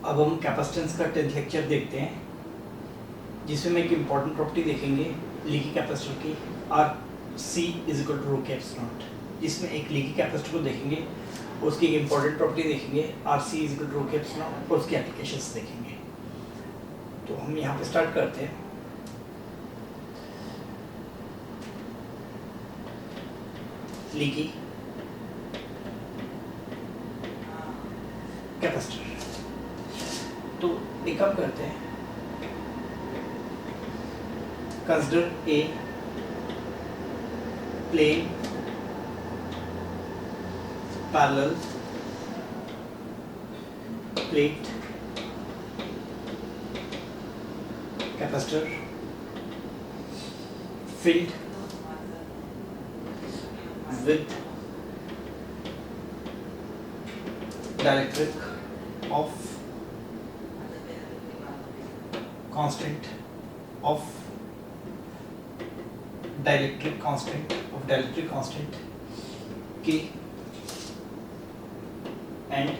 अब हम कैपेसिटेंस का 10th लेक्चर देखते हैं, जिसमें हम एक इम्पॉर्टेंट प्रॉपर्टी देखेंगे लीकी कैपेसिटर की, R C is equal to rho के एप्सिलॉन नॉट। जिसमें एक लीकी कैपेसिटर को देखेंगे, उसकी एक इम्पॉर्टेंट प्रॉपर्टी देखेंगे R C is equal to rho के एप्सिलॉन नॉट, और उसकी एप्लीकेशंस देखेंगे। तो हम यहाँ पे स्टार्ट करते हैं। Leaky capacitor. तो एक काम करते हैं, consider a plane parallel plate capacitor filled with dielectric of constant of dielectric constant K and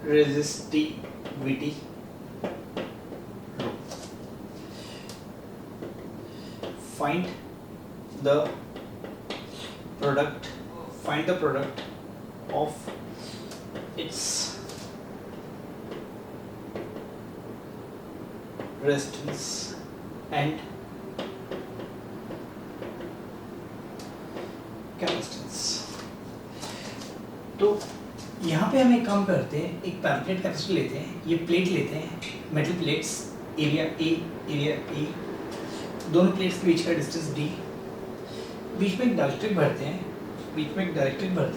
resistivity rho. Find the product of its resistance and capacitance। तो यहाँ पे हम एक काम करते हैं, एक पैरेलल कैपेसिटर लेते हैं, ये प्लेट लेते हैं, मेटल प्लेट्स, एरिया ए, दोनों प्लेट्स के बीच का डिस्टेंस डी, बीच में एक डाइलेक्ट्रिक भरते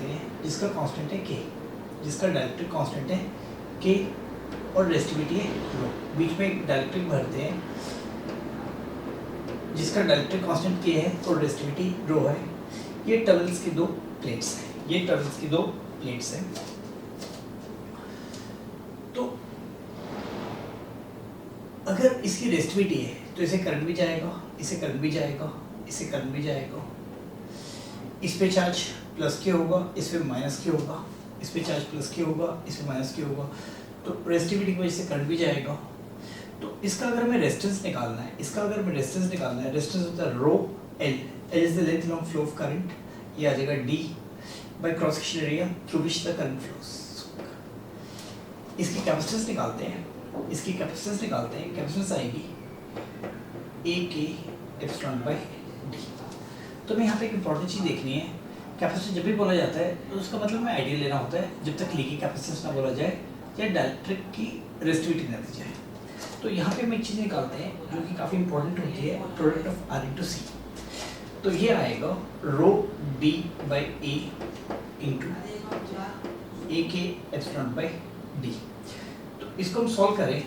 हैं, जिसका कांस्टेंट है के, जिसका डाइलेक्ट्रिक कांस्टेंट है के और रेसिस्टिविटी है रो। बीच में एक डाइलेक्ट्रिक भरते हैं जिसका डाइलेक्ट्रिक कांस्टेंट के है और रेसिस्टिविटी रो है। ये टर्मिनल्स की दो प्लेट्स हैं, तो अगर इसकी रेसिस्टिविटी है तो इसे करंट भी जाएगा, इसे करंट भी जाएगा। इस पे चार्ज प्लस के होगा, इस पे माइनस के होगा, इस पे चार्ज प्लस के होगा, इस पे माइनस के होगा। तो रेसिस्टिविटी की वजह से करंट भी जाएगा। तो इसका अगर हमें रेजिस्टेंस निकालना है, रेजिस्टेंस होता है rho L is the length long flow of current, ये आ जाएगा D by cross section area through which the current flows. इसकी कैपेसिटेंस निकालते हैं, कैपेसिटेंस आएगी ए के एप्सिलॉन बाय डी। तो मैं यहाँ पे एक इंपॉर्टेंट चीज़ देखनी है, कैपेसिटर जब भी बोला जाता है तो उसका मतलब में आइडियल लेना होता है जब तक लीकी कैपेसिटेंस ना बोला जाए या डाइलेक्ट्रिक की रेसिस्टिविटी ना दी जाए। तो यहाँ पे हम एक चीज़ निकालते हैं जो कि काफ़ी इंपॉर्टेंट होती है, प्रोडक्ट ऑफ आर इंटू सी। तो ये आएगा rho D by A into ए के एप्सिलॉन बाई डी। तो इसको हम सॉल्व करें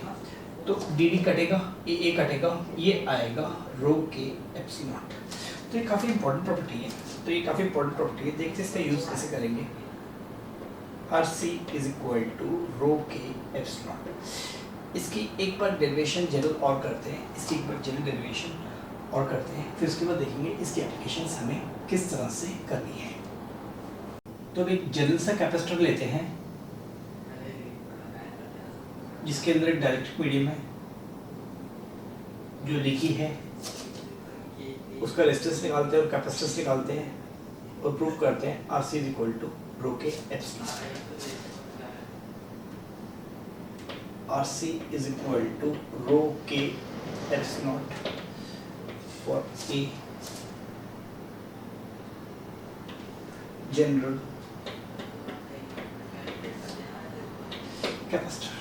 तो डी डी कटेगा, ए कटेगा, ये आएगा रो के एप्सिलॉन। तो ये काफ़ी इंपॉर्टेंट प्रॉपर्टी है, देखते हैं इसका यूज़ कैसे करेंगे। R C is equal to rho के एप्सिलॉन। इसकी एक बार डेरिवेशन जनरल और करते हैं, फिर उसके बाद देखेंगे इसकी एप्लीकेशंस हमें किस तरह से करनी है। तो एक जनरल सा कैपेसिटर लेते हैं जिसके अंदर एक डाइलेक्ट्रिक मीडियम है जो लीकी है, उसका रेजिस्टेंस निकालते हैं और कैपेसिटेंस निकालते हैं और प्रूव करते हैं R C is equal to rho के epsilon. R C is equal to rho के epsilon for a general capacitor.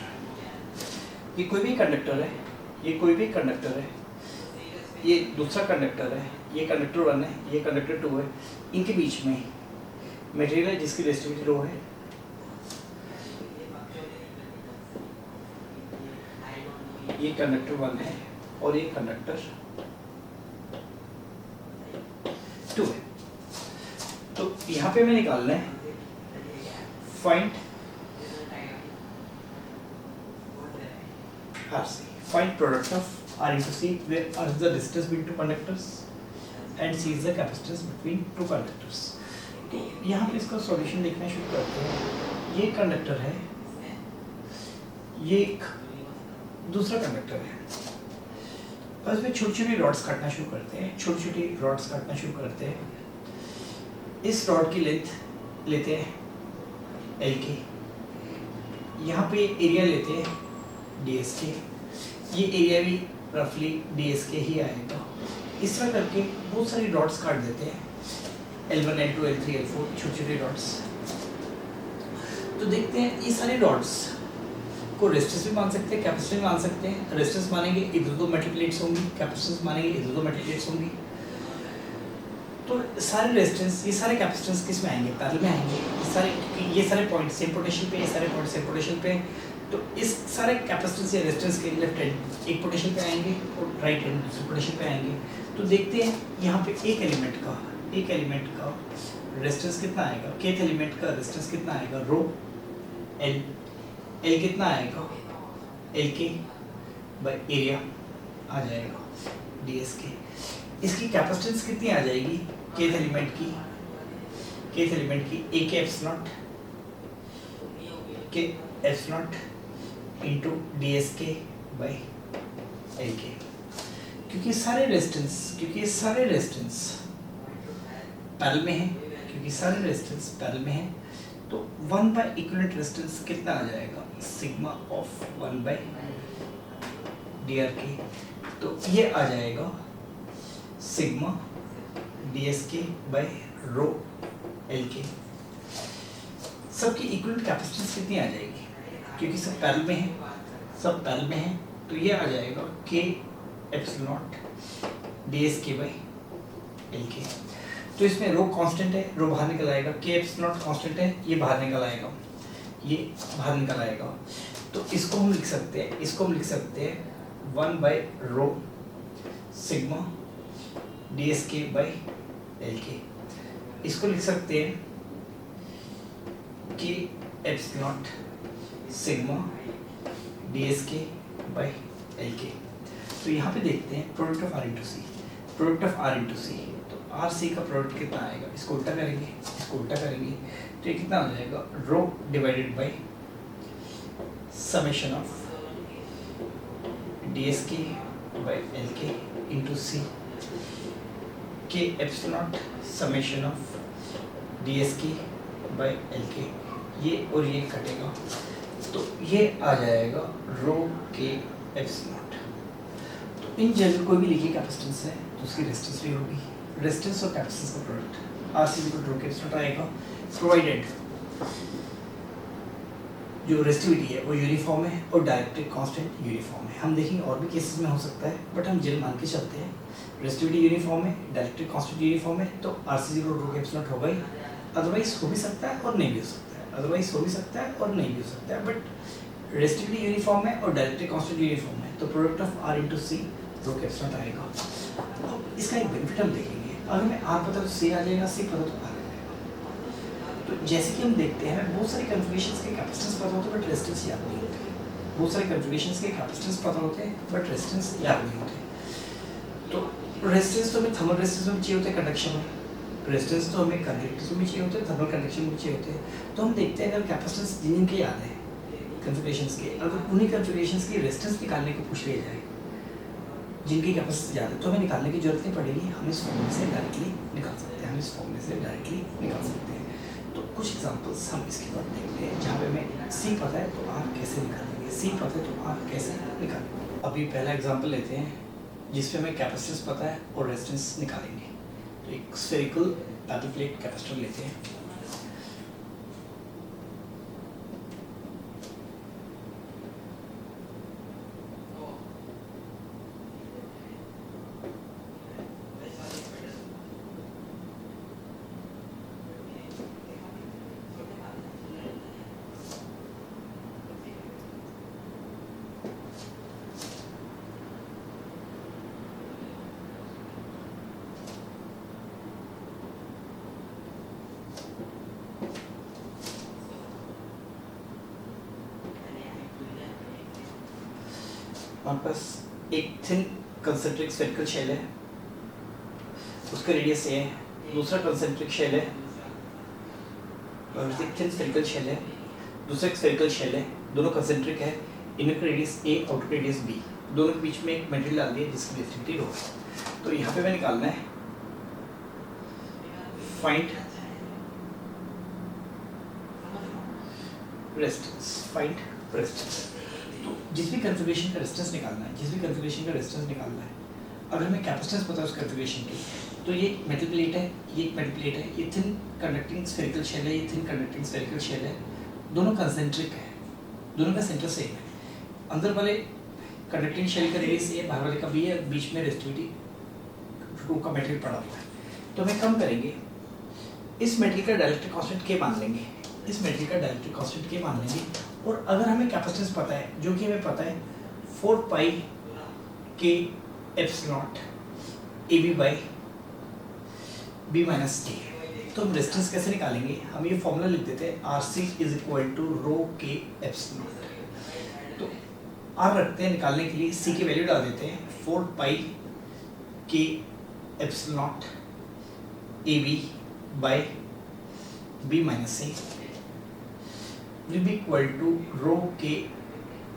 ये कोई भी कंडक्टर है, ये दूसरा कंडक्टर है, ये कंडक्टर 1 है, ये कंडक्टर 2 है, इनके बीच में मटेरियल है जिसकी रेसिस्टिविटी रो है। ये कंडक्टर 1 है और ये कंडक्टर 2 है। तो यहाँ पे हमें निकालना है find RC, find product of R into C, where R is the distance between two conductors and C is the capacitance between two conductors। तो यहाँ पे इसका सॉल्यूशन देखना शुरू करते हैं। ये कंडक्टर है, ये एक दूसरा कंडक्टर है। बस में छोटी छोटी रॉड्स काटना शुरू करते हैं, छोटी छोटी रॉड्स काटना शुरू करते हैं। इस रॉड की लेंथ लेते हैं एल के, यहाँ पे एरिया लेते हैं डी एस के, ये एरिया भी रफली डी एस के ही आएगा। इस तरह करके बहुत सारी रॉड्स काट देते हैं, L1, L2, L3, L4, छोटी छोटी रॉड्स। तो देखते हैं ये सारे रॉड्स को रेजिस्टेंस भी मान सकते हैं, कैपेसिटेंस भी मान सकते हैं। रेजिस्टेंस मानेंगे इधर दो मेटल प्लेट्स होंगी, कैपेसिटेंस मानेंगे इधर दो मेटल प्लेट्स होंगी। तो सारे रेजिस्टेंस, ये सारे कैपेसिटेंस किस में आएंगे? पैरेलल में आएंगे। ये सारे पॉइंट सेम पोटेंशियल पे, ये सारे पॉइंट सेम पोटेंशियल पे। तो इस सारे कैपेसिटेंस या रेजिस्टेंस के लेफ्ट हैंड एक पोटेंशियल पे आएंगे और राइट हैंड दूसरे पोटेंशियल पे आएंगे। तो देखते हैं यहाँ पे एक एलिमेंट का रेजिस्टेंस कितना आएगा, kth एलिमेंट का रेजिस्टेंस कितना आएगा, रो एल कितना आएगा, एल के बाई एरिया आ जाएगा डी एस के। इसकी कैपेसिटेंस कितनी आ जाएगी kth एलिमेंट की ए के eps not into D S K by L के। क्योंकि सारे रेजिस्टेंस पैरेलल में है, तो 1 बाय इक्विवेलेंट रेजिस्टेंस कितना आ जाएगा, sigma of 1 by D R के। तो ये आ जाएगा सिग्मा डी एस के बाय रो एल के। सबकी इक्विवेलेंट कैपेसिटेंस कितनी आ जाएगी, क्योंकि सब पैरेलल में है, तो ये आ जाएगा के epsilon not D S K by L के। तो इसमें रो कांस्टेंट है, रो बाहर निकल आएगा, के एप्सिलॉन नॉट कांस्टेंट है, ये बाहर निकल आएगा, तो इसको हम लिख सकते हैं 1 bye row sigma D S K by L के। इसको लिख सकते हैं के epsilon not sigma D S K by L के। तो यहाँ पे देखते हैं प्रोडक्ट ऑफ आर इंटू सी। तो आर सी का प्रोडक्ट कितना आएगा, इसको उल्टा करेंगे तो ये कितना हो जाएगा, rho divided by summation of D S K by L K into C K epsilon naught summation of D S K by L K. ये और ये कटेगा, तो ये आ जाएगा रो के एप्सिलॉन नॉट। तो इन जनरल कोई भी लीकी कैपेसिटेंस है तो उसकी रेजिस्टेंस भी होगी, रेजिस्टेंस और कैपेसिटेंस का product R C equal to rho के एप्सिलॉन नॉट आएगा, प्रोवाइडेड जो रेजिस्टिविटी है वो यूनिफॉर्म है और डायरेक्ट्रिक कांस्टेंट यूनिफॉर्म है। हम देखेंगे और भी केसेस में हो सकता है, बट हम जनरल मान के चलते हैं रेजिस्टिविटी यूनिफॉर्म है, डायरेक्ट्रिक कांस्टेंट यूनिफॉर्म है, तो are C equal to rho के एप्सिलॉन नॉट होगा ही। अदरवाइज हो भी सकता है और नहीं भी हो सकता है, बट रेजिस्टिविटी यूनिफॉर्म है और डायरेक्ट्रिक कांस्टेंट यूनिफॉर्म है, तो प्रोडक्ट ऑफ आर इंटू सी रो के एप्सिलॉन नॉट आएगा। अब इसका एक बेनिफिट हम देखेंगे, अगर हमें आर पता तो सी आ जाएगा, सी पता तो आर आ जाएगा। तो जैसे कि हम देखते हैं बहुत सारी कन्फिगरेशंस के कैपेसिटेंस पता होते हैं बट रेजिस्टेंस याद नहीं होते, तो रेजिस्टेंस तो हमें थर्मल रेजिस्टेंस में चाहिए होते हैं, कंडक्शन में रेजिस्टेंस तो हमें कंडक्टेंस में चाहिए होते हैं, थर्मल कंडक्शन में चाहिए होते हैं। तो हम देखते हैं अगर कैपेसिटेंस जिनके याद है कन्फिगरेशंस के, अगर उन्हीं कन्फिगरेशंस की रेजिस्टेंस निकालने को पूछ लिया जाए जिनकी कैपेसिटी ज़्यादा है, तो हमें निकालने की जरूरत नहीं पड़ेगी, हम इस फॉर्मूले से डायरेक्टली निकाल सकते हैं। तो कुछ एग्जांपल्स हम इसके बाद देखते हैं जहाँ पे हमें सी पता है तो आर कैसे निकालेंगे, अभी पहला एग्जांपल लेते हैं जिसपे हमें कैपेसिटेंस पता है और रेजिस्टेंस निकालेंगे। तो एक स्फेरिकल पैरेलल प्लेट कैपेसिटर लेते हैं, हमारे पास एक थिन कंसेंट्रिक स्फेरिकल शेल है, उसका रेडियस ए है, दूसरा कंसेंट्रिक शेल है और एक थिन स्फेरिकल शेल है, दूसरा एक स्फेरिकल शेल है, दोनों कंसेंट्रिक है, इनर रेडियस ए आउटर रेडियस बी, दोनों के बीच में एक मटेरियल डाल दिया जिसकी रेसिस्टिविटी रो है। तो यहाँ पे मैं निकालना है फाइंड रेजिस्टेंस, फाइंड रेजिस्टेंस। तो जिस भी कॉन्फ़िगरेशन का रेजिस्टेंस निकालना है, जिस भी कॉन्फ़िगरेशन का रेजिस्टेंस निकालना है, अगर हमें कैपेसिटेंस पता है उस कॉन्फ़िगरेशन की, तो ये मेटल प्लेट है, ये एक मेटल प्लेट है, ये थिन कंडक्टिंग स्फेरिकल शेल है, ये थिन कंडक्टिंग स्फेरिकल शेल है, दोनों कंसेंट्रिक है, दोनों का सेंटर सेम है। अंदर वाले कंडक्टिंग शेल का रेडियस ए, बाहर वाले का बी है, बीच में रेजिस्टिविटी रो का मटेरियल पड़ा हुआ है। तो हमें कम करेंगे, इस मटेरियल का डाइलेक्ट्रिक कांस्टेंट के मान लेंगे, इस मटेरियल का डाइलेक्ट्रिक कांस्टेंट के मान लेंगे, और अगर हमें कैपेसिटेंस पता है, जो कि हमें पता है 4 पाई के epsilon A B by B minus T, तो हम रेजिस्टेंस कैसे निकालेंगे? हम ये फॉर्मूला लिख देते हैं R C is equal to rho के एप्सिलॉन। तो आर रखते हैं निकालने के लिए, सी की वैल्यू डाल देते हैं 4 पाई के epsilon A B by B minus A will be equal to rho के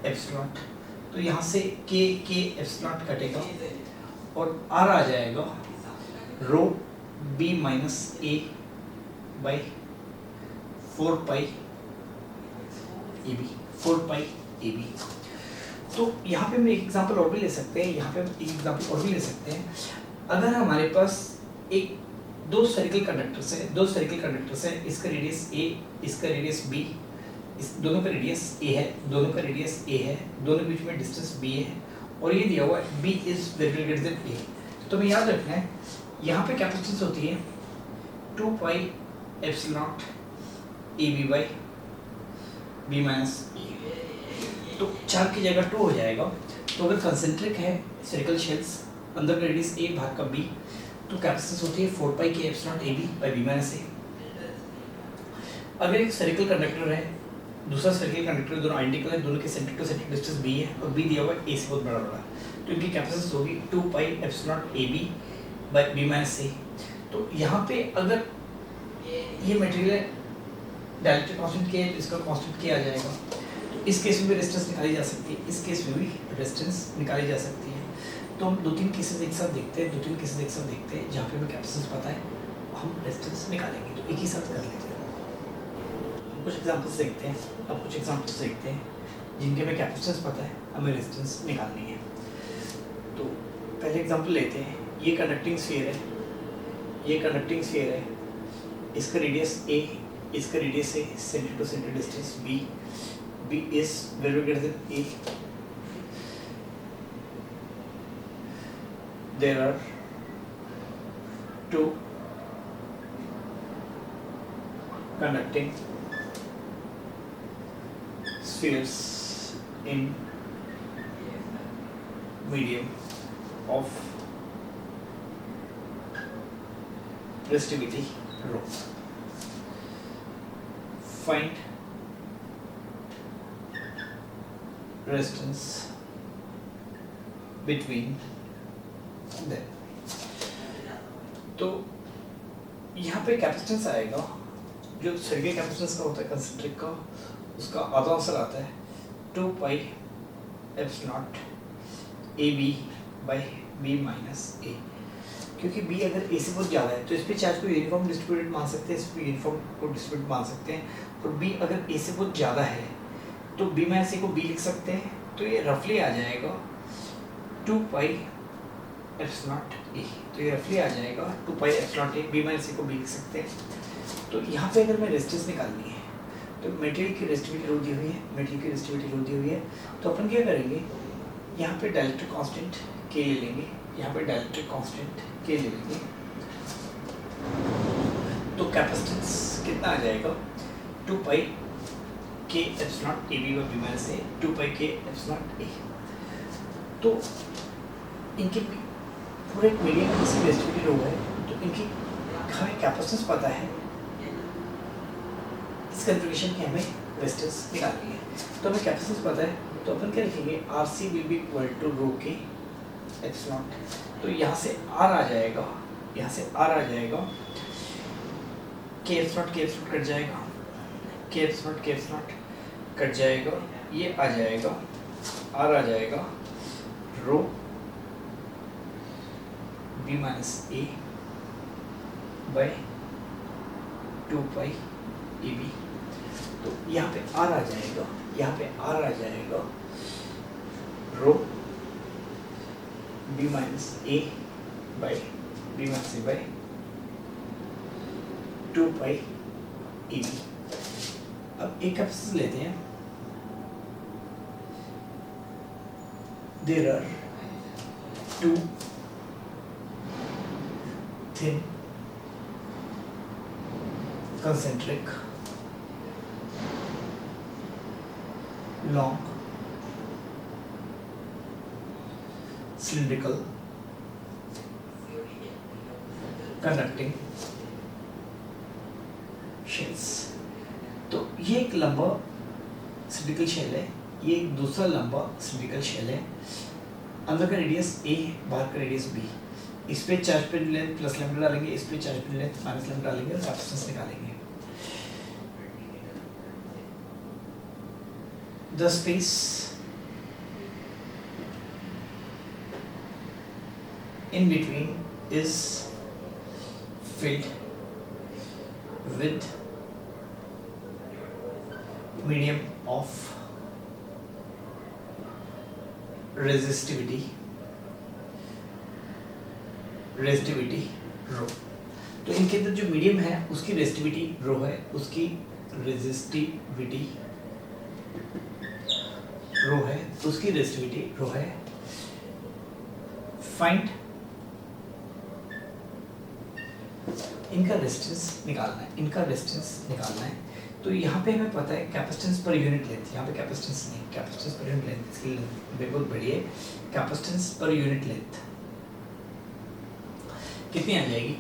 एप्सिलॉन। तो यहाँ से के एप्सिलॉन कटेगा और आर आ जाएगा rho B minus A by 4 pi A B, 4 pi A B. तो यहाँ पे हम एक एग्जांपल और भी ले सकते हैं, यहाँ पे हम एक एग्जांपल और भी ले सकते हैं। अगर हमारे पास एक दो स्फेरिकल कंडक्टर्स है, दो स्फेरिकल कंडक्टर्स है, इसका रेडियस ए, इसका रेडियस बी, इस दोनों का रेडियस ए है, दोनों का रेडियस ए है, दोनों के बीच में डिस्टेंस बी है, और ये दिया हुआ है B is very greater than A. तो हमें याद रखना है यहाँ पे कैपेसिटेंस होती है 2 pi epsilon A B by B minus A. तो 4 की जगह 2 हो जाएगा। तो अगर कंसेंट्रिक है स्फेरिकल शेल्स, अंदर का रेडियस ए बाहर का बी, तो कैपेसिटेंस होती है 4 पाई के epsilon A B by B minus A. अगर एक स्फेरिकल कंडक्टर है, दूसरा स्फेरिकल कंडक्टर, दोनों आइडेंटिकल है, दोनों के centre to centre distance B है और बी दिया हुआ है ए से बहुत बड़ा बड़ा, तो इनकी कैपेसिटेंस होगी 2 pi epsilon A B by B minus A. तो यहाँ पे अगर ये मटेरियल है डाइलेक्ट्रिक कांस्टेंट के, इसका कांस्टेंट के आ जाएगा। तो इस केस में भी रेजिस्टेंस निकाली जा सकती है, इस केस में भी रेजिस्टेंस निकाली जा सकती है। तो हम 2-3 केसेस एक साथ देखते हैं, 2-3 केसेस एक साथ देखते हैं जहाँ पे हमें कैपेसिटेंस पता है, हम रेजिस्टेंस निकालेंगे। तो एक ही साथ कर लेते हैं। कुछ एग्जांपल्स देखते हैं, अब कुछ एग्जांपल्स देखते हैं जिनके में कैपेसिटेंस पता है, हमें रेजिस्टेंस निकालनी है। तो पहले एग्जांपल लेते हैं, ये कंडक्टिंग स्फीयर है, ये कंडक्टिंग स्फीयर है, इसका रेडियस ए, इसका रेडियस है, centre to centre distance B, B is very greater than A. There are 2 conducting spheres in medium of resistivity rho. Find resistance between them. तो यहाँ पे कैपेसिटेंस आएगा, जो स्फेरिकल कैपेसिटेंस का होता है कंसेंट्रिक का, उसका आधा आंसर आता है 2 pi epsilon A B by B minus A. क्योंकि बी अगर ए से बहुत ज़्यादा है तो इस पर चार्ज को यूनिफॉर्म डिस्ट्रीब्यूटेड मान सकते हैं, इस पर यूनिफॉर्म को डिस्ट्रीब्यूट मान सकते हैं, और बी अगर ए से बहुत ज़्यादा है तो बी माइनस ए को बी लिख सकते हैं। तो ये रफली आ जाएगा 2 पाई एप्सिलॉन ए, तो ये रफली आ जाएगा 2 pi epsilon A, B minus ए को बी लिख सकते हैं। तो यहाँ पे अगर मैं रेजिस्टेंस निकालनी है तो मटेरियल की रेजिस्टिविटी रो दी हुई है, मटेरियल की रेजिस्टिविटी रो दी हुई है, तो अपन क्या करेंगे, यहाँ पे डाइलेक्ट्रिक कांस्टेंट के ले लेंगे, यहाँ पे डाइलेक्ट्रिक कांस्टेंट के ले लेंगे। तो कैपेसिटेंस कितना आ जाएगा 2 पाई के epsilon A B by B minus A, 2 pi के एप्सिलॉन ए। तो इनके पूरे मीडियम की इसकी रेजिस्टिविटी रो है, तो इनकी हमें कैपेसिटेंस पता है, इस कॉन्फ़िगरेशन की हमें रेजिस्टेंस निकालनी है। तो हमें कैपेसिटेंस पता है, तो अपन क्या लिखेंगे, R C will be equal to rho के एप्सिलॉन। तो यहाँ से आर आ जाएगा, यहाँ से आर आ जाएगा, के एप्सिलॉन कट जाएगा, के एप्सिलॉन कट जाएगा, ये आ जाएगा, आर आ जाएगा rho B minus A by 2 pi A B. तो यहाँ पे आर आ जाएगा, यहाँ पे आर आ जाएगा rho B minus A by B minus A by 2 pi A B. अब एक कैपेसिटर लेते हैं, there are 2 thin concentric long cylindrical conducting shells। तो ये एक लंबा सिलिंड्रिकल शेल है, ये एक दूसरा लंबा सिलिंड्रिकल शेल है। अंदर का रेडियस a, बाहर का रेडियस b। इस पे चार्ज पे लेंथ प्लस लैम्डा डालेंगे, इस पे चार्ज पे लेंथ माइनस लैम्डा डालेंगे और कैपेसिटेंस निकालेंगे। The space in between is filled with medium of resistivity रो। तो इनके अंदर जो मीडियम है उसकी रेजिस्टिविटी रो है, उसकी रेजिस्टिविटी रो है, उसकी रेजिस्टिविटी रो है। फाइंड इनका रेजिस्टेंस निकालना है, इनका रेजिस्टेंस निकालना है। तो यहाँ पे हमें पता है कैपेसिटेंस पर यूनिट लेंथ, यहाँ पे कैपेसिटेंस नहीं, कैपेसिटेंस पर यूनिट लेंथ, इसकी बिल्कुल बढ़िए। कैपेसिटेंस पर यूनिट लेंथ कितनी आ जाएगी?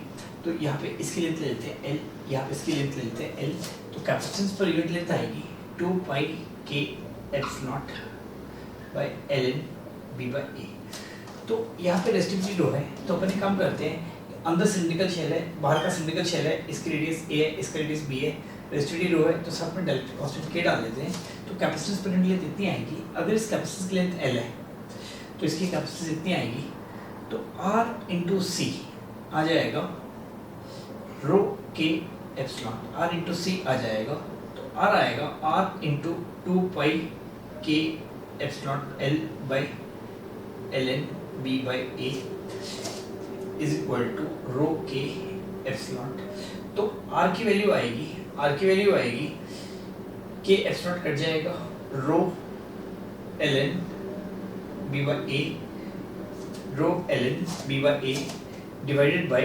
तो यहाँ पे इसकी लेंथ ले लेते हैं L, यहाँ पे इसकी लेंथ ले लेते हैं L। तो कैपेसिटेंस पर यूनिट लेंथ आएगी 2 पाई के eps not by ln b by a। तो यहाँ पे रेजिस्टिविटी रो है, तो अपन एक काम करते हैं, अंदर सिलिंड्रिकल शेल है, बाहर का सिलिंड्रिकल शेल है, इसकी रेडियस a है, इसका रेडियस b है, रेजिस्टिविटी रो है, तो साथ में डायरेक्ट कांस्टेंट k डाल देते हैं। तो कैपेसिटेंस पर यूनिट लेंथ इतनी आएगी। अगर इस कैपेसिटेंस की लेंथ L है तो इसकी कैपेसिटेंस इतनी आएगी, तो R इंटू सी आ जाएगा रो के एप्सिलॉन, आर इंटू सी आ जाएगा। तो आर आएगा आर इंटू 2 पाई के epsilon L by L N B by A is equal to rho के एप्सिलॉन। तो आर की वैल्यू आएगी, आर की वैल्यू आएगी के एप्सिलॉन कट जाएगा, rho L N B by A, rho L N B by A divided by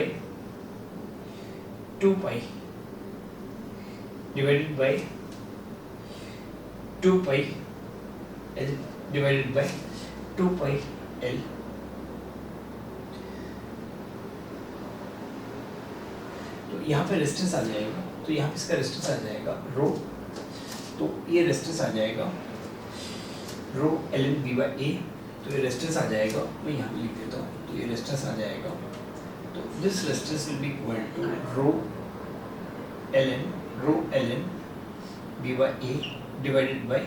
2 pi divided by 2 pi L divided by 2 pi L। तो यहाँ पे रेजिस्टेंस आ जाएगा, तो यहाँ पे इसका रेजिस्टेंस आ जाएगा रो, तो ये रेजिस्टेंस आ जाएगा रो ln b by a। तो ये रेजिस्टेंस आ जाएगा, मैं यहाँ पे लिख देता हूँ, तो ये रेजिस्टेंस आ जाएगा। तो this resistance will be equal to rho ln b by a divided by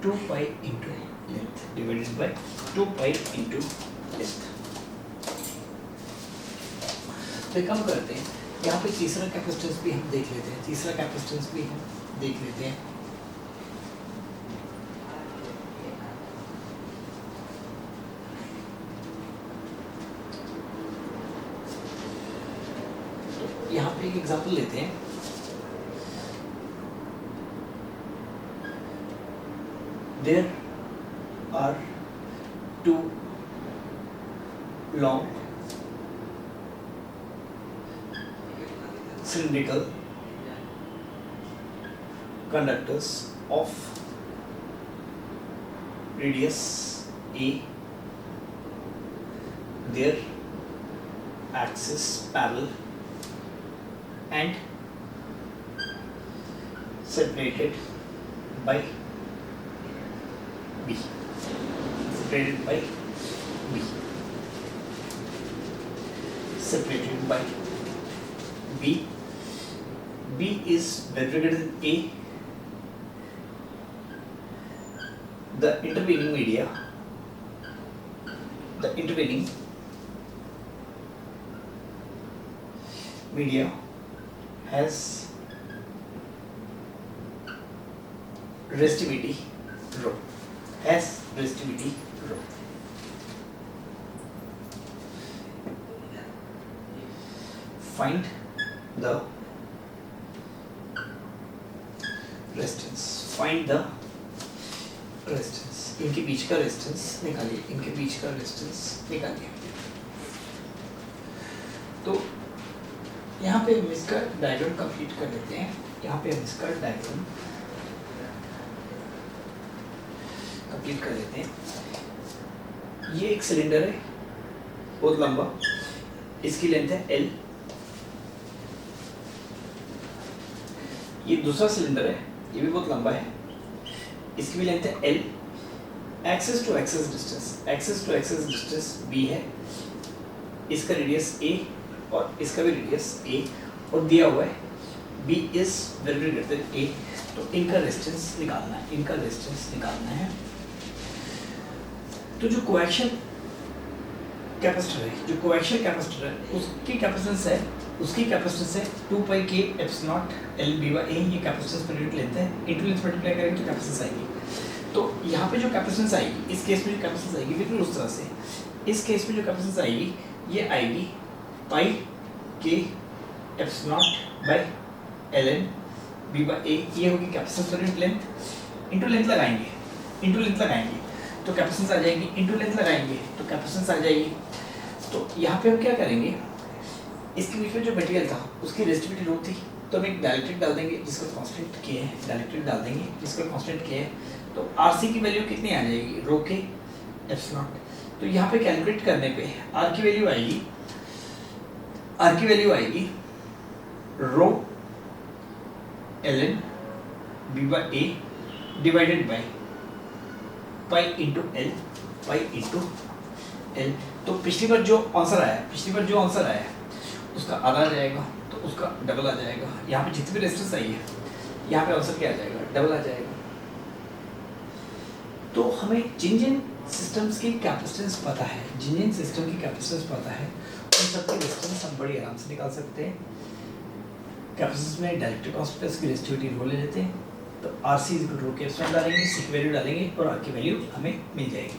2 pi into length divided by 2 pi into length। तो काम करते हैं, यहाँ पे तीसरा कैपेसिटेंस भी हम देख लेते हैं, तीसरा कैपेसिटेंस भी हम देख लेते हैं। यहाँ पे एक एग्जांपल लेते हैं, there are 2 long cylindrical conductors of radius a, their axis parallel and separated by B, separated by B, separated by B. B is greater than A, the intervening media has resistivity rho. Find the resistance. इनके बीच का resistance निकालिए। तो यहाँ पे हम इसका diagram complete कर लेते हैं। ये एक सिलेंडर है बहुत लंबा, इसकी लेंथ है L। ये दूसरा सिलेंडर है, ये भी बहुत लंबा है, इसकी भी लेंथ है L। Axis to axis distance B है, इसका रेडियस A और इसका भी रेडियस A, और दिया हुआ है B is very greater then A। तो इनका रेजिस्टेंस निकालना है। तो जो कोएक्शन कैपेसिटर है, उसकी कैपेसिटेंस है 2 पाई k एप्सिलॉन L b/a। ये कैपेसिटेंस पर यूनिट लेते हैं, इनटू लेंथ मल्टीप्लाई करेंगे तो कैपेसिटेंस आएगी। तो यहाँ पे जो कैपेसिटेंस आएगी, इस केस में जो कैपेसिटेंस आएगी बिल्कुल उस तरह से, इस केस में जो कैपेसिटेंस आएगी ये आएगी पाई k epsilon bye ln b/a। ये होगी capacitance per unit length, into length लगाएंगे तो कैपेसिटेंस आ जाएगी, इनटू लेंथ लगाएंगे तो कैपेसिटेंस आ जाएगी। तो यहाँ पे हम क्या करेंगे, इसके बीच में जो मटेरियल था उसकी रेजिस्टिविटी रो थी, तो हम एक डाइलेक्ट्रिक डाल देंगे जिसका कांस्टेंट k है। तो RC की वैल्यू कितनी आ जाएगी, रो के एप्सिलॉन। तो यहाँ पे कैलकुलेट करने पे R की वैल्यू आएगी रो ln b/a divided by pi into L। तो पिछली बार जो आंसर आया उसका आधा आ जाएगा, तो उसका डबल आ जाएगा। यहाँ पे जितनी भी रेजिस्टेंस आई है, यहाँ पे आंसर क्या आ जाएगा, डबल आ जाएगा। तो हमें जिन सिस्टम्स की कैपेसिटेंस पता है, उन सबकी रेजिस्टेंस हम बड़ी आराम से निकाल सकते हैं। कैपेसिटेंस में डायरेक्ट कांस्टेंट की रेजिस्टिविटी रो ले लेते हैं, तो RC रो के डालेंगे, C की वैल्यू डालेंगे और R की वैल्यू हमें मिल जाएगी।